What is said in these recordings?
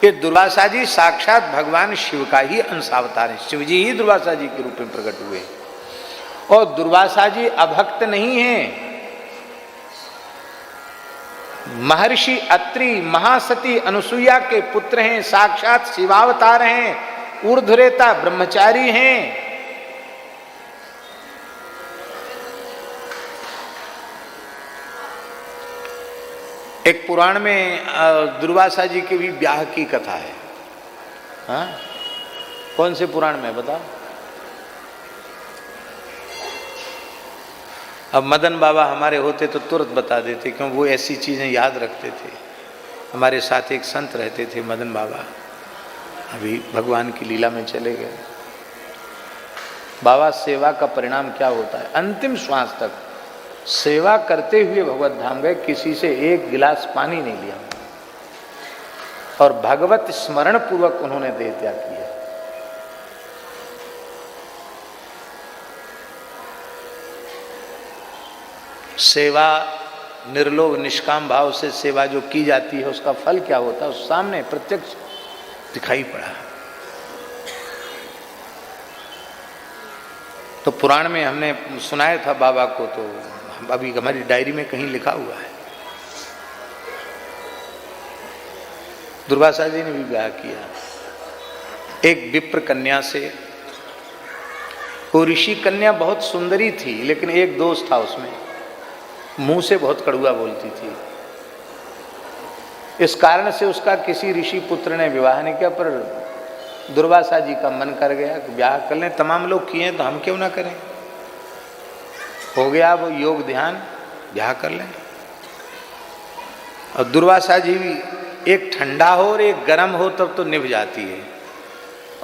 ये दुर्वासा जी साक्षात भगवान शिव का ही अंशावतार है। शिव जी ही दुर्वासा जी के रूप में प्रकट हुए और दुर्वासा जी अभक्त नहीं है। महर्षि अत्रि महासती अनुसुईया के पुत्र हैं, साक्षात शिवावतार हैं, ऊर्ध्वरेता ब्रह्मचारी हैं। एक पुराण में दुर्वासा जी के भी ब्याह की कथा है। हाँ, कौन से पुराण में बताओ? अब मदन बाबा हमारे होते तो तुरंत बता देते, क्योंकि वो ऐसी चीजें याद रखते थे। हमारे साथ एक संत रहते थे मदन बाबा, अभी भगवान की लीला में चले गए। बाबा सेवा का परिणाम क्या होता है? अंतिम श्वास तक सेवा करते हुए भगवत धाम गए, किसी से एक गिलास पानी नहीं लिया और भगवत स्मरण पूर्वक उन्होंने देह त्याग किया। सेवा निर्लोभ निष्काम भाव से सेवा जो की जाती है उसका फल क्या होता है, उस सामने प्रत्यक्ष दिखाई पड़ा। तो पुराण में हमने सुनाया था बाबा को, तो अभी हमारी डायरी में कहीं लिखा हुआ है। दुर्वासा जी ने भी ब्याह किया एक विप्र कन्या से। वो ऋषि कन्या बहुत सुंदरी थी, लेकिन एक दोष था उसमें, मुंह से बहुत कड़ुआ बोलती थी। इस कारण से उसका किसी ऋषि पुत्र ने विवाह नहीं किया, पर दुर्वासा जी का मन कर गया कि ब्याह कर लें। तमाम लोग किए तो हम क्यों ना करें। हो गया वो योग ध्यान, ब्याह कर लें। और दुर्वासा जी भी एक ठंडा हो और एक गर्म हो तब तो निभ जाती है,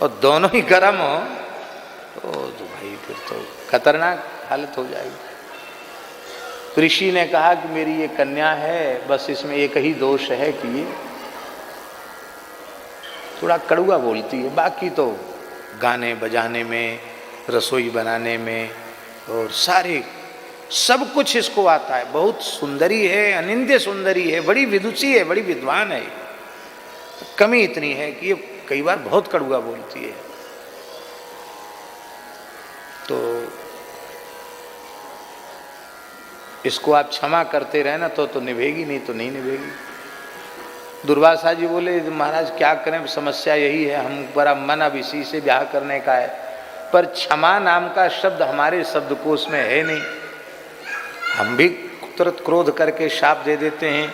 और दोनों ही गर्म हो तो भाई फिर तो खतरनाक हालत हो जाएगी। ऋषि ने कहा कि मेरी ये कन्या है, बस इसमें एक ही दोष है कि ये थोड़ा कड़ुआ बोलती है, बाकी तो गाने बजाने में, रसोई बनाने में और सारे सब कुछ इसको आता है। बहुत सुंदरी है, अनिंद्य सुंदरी है, बड़ी विदुषी है, बड़ी विद्वान है। कमी इतनी है कि ये कई बार बहुत कड़ुआ बोलती है। तो इसको आप क्षमा करते रहे ना तो निभेगी, नहीं तो नहीं निभेगी। दुर्वासा जी बोले महाराज क्या करें, समस्या यही है, हम बड़ा मन अब इसी से ब्याह करने का है, पर क्षमा नाम का शब्द हमारे शब्दकोश में है नहीं। हम भी तुरंत क्रोध करके शाप दे देते हैं।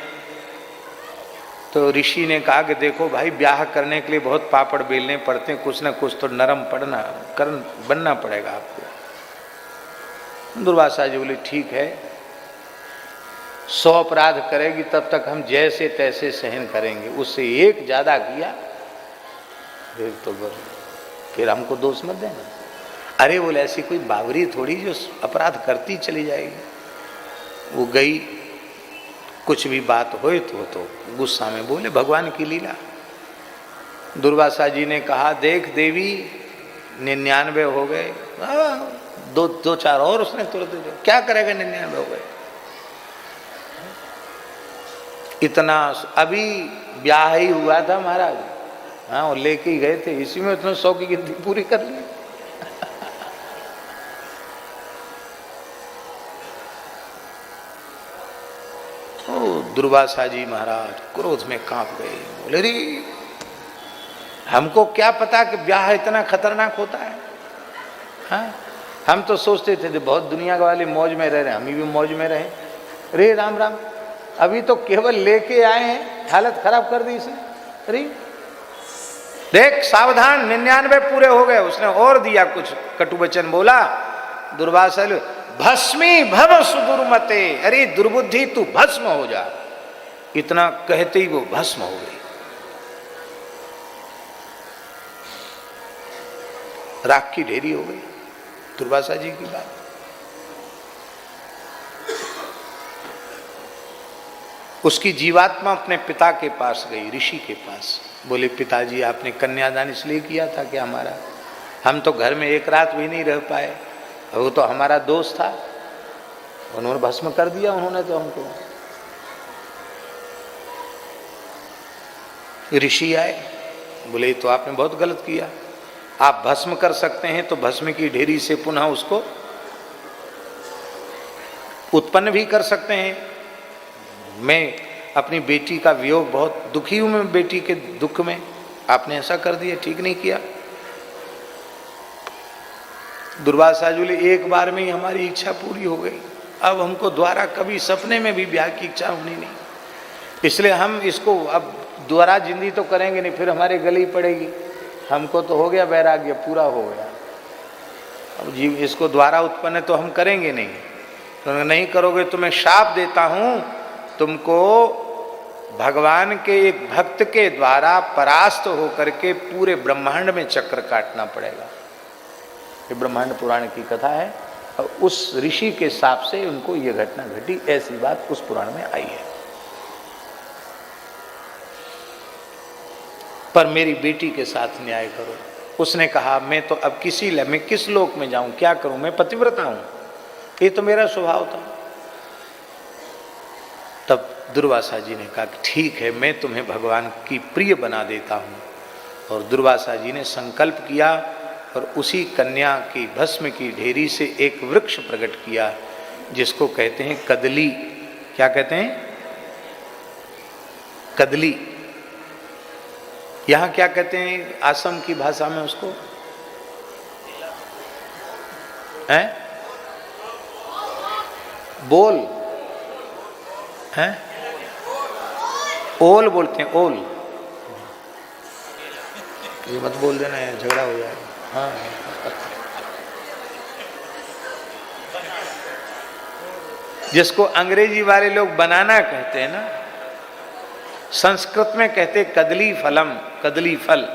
तो ऋषि ने कहा कि देखो भाई, ब्याह करने के लिए बहुत पापड़ बेलने पड़ते हैं, कुछ ना कुछ तो नरम बनना पड़ेगा आपको। दुर्वासा जी बोले ठीक है, 100 अपराध करेगी तब तक हम जैसे तैसे सहन करेंगे, उससे एक ज्यादा किया फिर हमको दोष मत देना। अरे बोले ऐसी कोई बावरी थोड़ी जो अपराध करती चली जाएगी। वो गई, कुछ भी बात होए तो गुस्सा में बोले भगवान की लीला। दुर्वासा जी ने कहा देख देवी 99 हो गए, दो चार और उसने तुरंत क्या करेगा, 99 हो गए। इतना अभी ब्याह ही हुआ था महाराज, हाँ, और लेके ही गए थे, इसी में उसने 100 की गिनती पूरी कर ली। दुर्वासा जी महाराज क्रोध में कांप गए, बोले रे हमको क्या पता कि ब्याह इतना खतरनाक होता है। हाँ, हम तो सोचते थे बहुत दुनिया वाले मौज में रह रहे, हम भी मौज में रहे। रे राम राम, अभी तो केवल लेके आए हैं, हालत खराब कर दी इसने। अरे देख सावधान, 99 पूरे हो गए। उसने और दिया कुछ कटु वचन बोला। दुर्वासा भस्मी भव सुदुर्मते, अरे दुर्बुद्धि तू भस्म हो जा। इतना कहते ही वो भस्म हो गई। राख की ढेरी हो गई दुर्वासा जी की बात। उसकी जीवात्मा अपने पिता के पास गई, ऋषि के पास। बोले पिताजी आपने कन्यादान इसलिए किया था कि हमारा, हम तो घर में एक रात भी नहीं रह पाए, वो तो हमारा दोस्त था, उन्होंने भस्म कर दिया उन्होंने तो हमको। ऋषि आए, बोले ये तो आपने बहुत गलत किया, आप भस्म कर सकते हैं तो भस्म की ढेरी से पुनः उसको उत्पन्न भी कर सकते हैं। मैं अपनी बेटी का वियोग बहुत दुखी हूं, मैं बेटी के दुख में, आपने ऐसा कर दिया, ठीक नहीं किया। दुर्वासा जी बोले एक बार में ही हमारी इच्छा पूरी हो गई, अब हमको दोबारा कभी सपने में भी ब्याह की इच्छा होनी नहीं, इसलिए हम इसको अब दोबारा जिंदगी तो करेंगे नहीं, फिर हमारे गले ही पड़ेगी। हमको तो हो गया वैराग्य, पूरा हो गया, अब जीव इसको दोबारा उत्पन्न तो हम करेंगे नहीं। तो नहीं करोगे तो मैं शाप देता हूं, तुमको भगवान के एक भक्त के द्वारा परास्त होकर के पूरे ब्रह्मांड में चक्र काटना पड़ेगा। ये ब्रह्मांड पुराण की कथा है, और उस ऋषि के शाप से उनको ये घटना घटी, ऐसी बात उस पुराण में आई है। पर मेरी बेटी के साथ न्याय करो। उसने कहा मैं तो अब मैं किस लोक में जाऊं, क्या करूं, मैं पतिव्रता हूं, ये तो मेरा स्वभाव था। तब दुर्वासा जी ने कहा ठीक है, मैं तुम्हें भगवान की प्रिय बना देता हूं। और दुर्वासा जी ने संकल्प किया और उसी कन्या की भस्म की ढेरी से एक वृक्ष प्रकट किया, जिसको कहते हैं कदली। क्या कहते हैं? कदली। यहां क्या कहते हैं असम की भाषा में उसको? हैं? बोल हैं? ओल बोलते हैं, ओल। ये मत बोल देना, यार झगड़ा हो जाएगा। हाँ, जिसको अंग्रेजी वाले लोग बनाना कहते हैं ना, संस्कृत में कहते कदली फलम, कदली फल।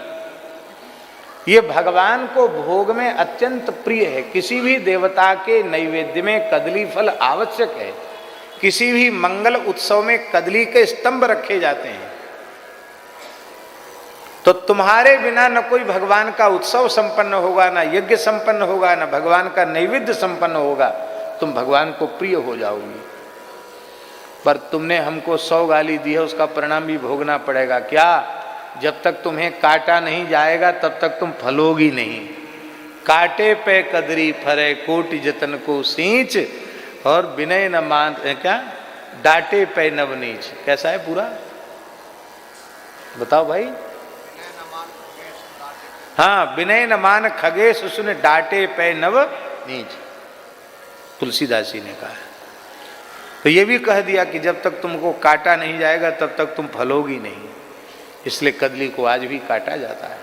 ये भगवान को भोग में अत्यंत प्रिय है। किसी भी देवता के नैवेद्य में कदली फल आवश्यक है। किसी भी मंगल उत्सव में कदली के स्तंभ रखे जाते हैं। तो तुम्हारे बिना न कोई भगवान का उत्सव संपन्न होगा, ना यज्ञ संपन्न होगा, ना भगवान का नैवेद्य संपन्न होगा। तुम भगवान को प्रिय हो जाओगी। पर तुमने हमको 100 गाली दी है, उसका परिणाम भी भोगना पड़ेगा। क्या? जब तक तुम्हें काटा नहीं जाएगा तब तक तुम फलोगी नहीं। काटे पे कदरी फरे कोटि जतन को सींच, और विनय न मान क्या डांटे पे नवनीच। कैसा है पूरा? बताओ भाई। हाँ, विनय न मान खगेश सुन डांटे पे नव नीच, तुलसीदास जी ने कहा है। तो ये भी कह दिया कि जब तक तुमको काटा नहीं जाएगा तब तक तुम फलोगी नहीं। इसलिए कदली को आज भी काटा जाता है।